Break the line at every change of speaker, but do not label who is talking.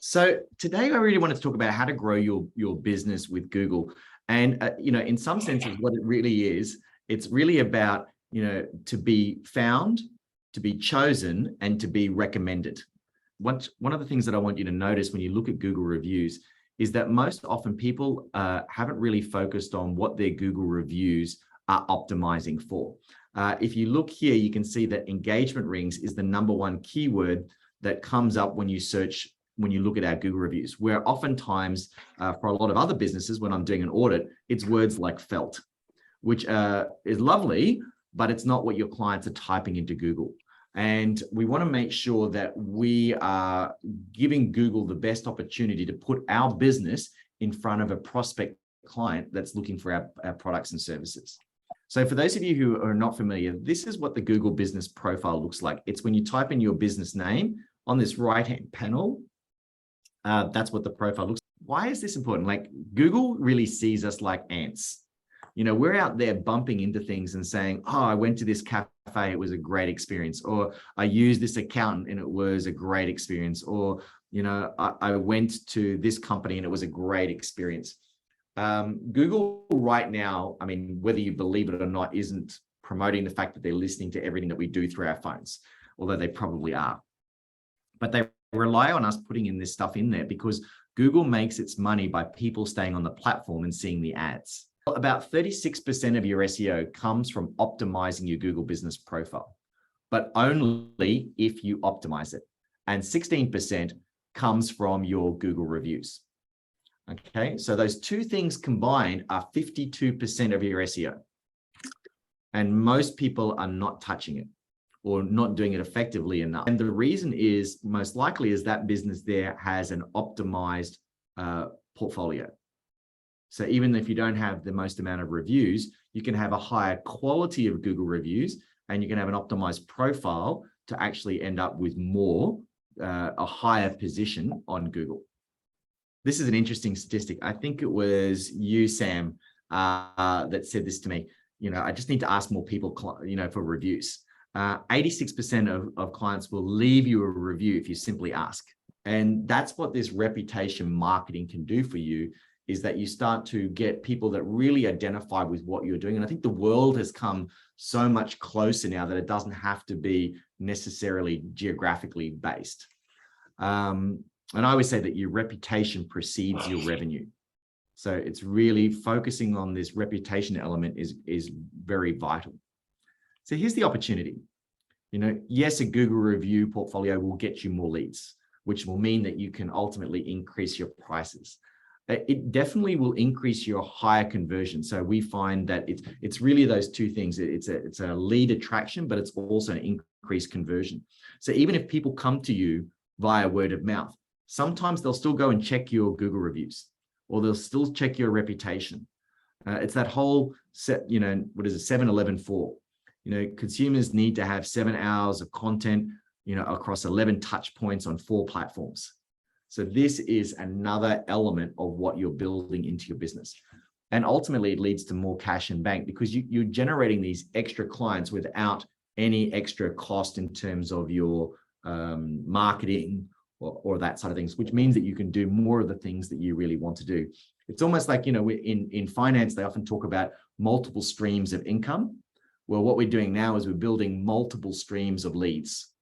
So today I really wanted to talk about how to grow your business with Google. And in some senses, what it really is, it's really about, to be found, to be chosen, and to be recommended. One of the things that I want you to notice when you look at Google reviews is that most often people haven't really focused on what their Google reviews are optimizing for. If you look here, you can see that engagement rings is the #1 keyword that comes up when you search, when you look at our Google reviews, where oftentimes for a lot of other businesses, when I'm doing an audit, it's words like felt, which is lovely, but it's not what your clients are typing into Google. And we want to make sure that we are giving Google the best opportunity to put our business in front of a prospect client that's looking for our products and services. So for those of you who are not familiar, this is what the Google business profile looks like. It's when you type in your business name on this right-hand panel. That's what the profile looks like. Why is this important? Like, Google really sees us like ants. We're out there bumping into things and saying, oh, I went to this cafe, it was a great experience. Or I used this accountant and it was a great experience. Or, I went to this company and it was a great experience. Google right now, I mean, whether you believe it or not, isn't promoting the fact that they're listening to everything that we do through our phones, although they probably are. But they rely on us putting in this stuff in there because Google makes its money by people staying on the platform and seeing the ads. About 36% of your SEO comes from optimizing your Google business profile, but only if you optimize it. And 16% comes from your Google reviews. Okay, so those two things combined are 52% of your SEO. And most people are not touching it, or not doing it effectively enough. And the reason is, most likely, is that business there has an optimized portfolio. So even if you don't have the most amount of reviews, you can have a higher quality of Google reviews, and you can have an optimized profile to actually end up with a higher position on Google. This is an interesting statistic. I think it was you, Sam, that said this to me. I just need to ask more people, for reviews. 86% of clients will leave you a review if you simply ask. And that's what this reputation marketing can do for you, is that you start to get people that really identify with what you're doing. And I think the world has come so much closer now that it doesn't have to be necessarily geographically based. And I always say that your reputation precedes your revenue. So it's really focusing on this reputation element is very vital. So here's the opportunity. Yes, a Google review portfolio will get you more leads, which will mean that you can ultimately increase your prices. It definitely will increase your higher conversion. So we find that it's really those two things. It's a lead attraction, but it's also an increased conversion. So even if people come to you via word of mouth, sometimes they'll still go and check your Google reviews, or they'll still check your reputation. It's that whole set, what is it, 7-11-4. Consumers need to have 7 hours of content, across 11 touch points on 4 platforms. So this is another element of what you're building into your business. And ultimately, it leads to more cash in bank, because you're generating these extra clients without any extra cost in terms of your marketing or that side of things, which means that you can do more of the things that you really want to do. It's almost like, in finance, they often talk about multiple streams of income. Well, what we're doing now is we're building multiple streams of leads.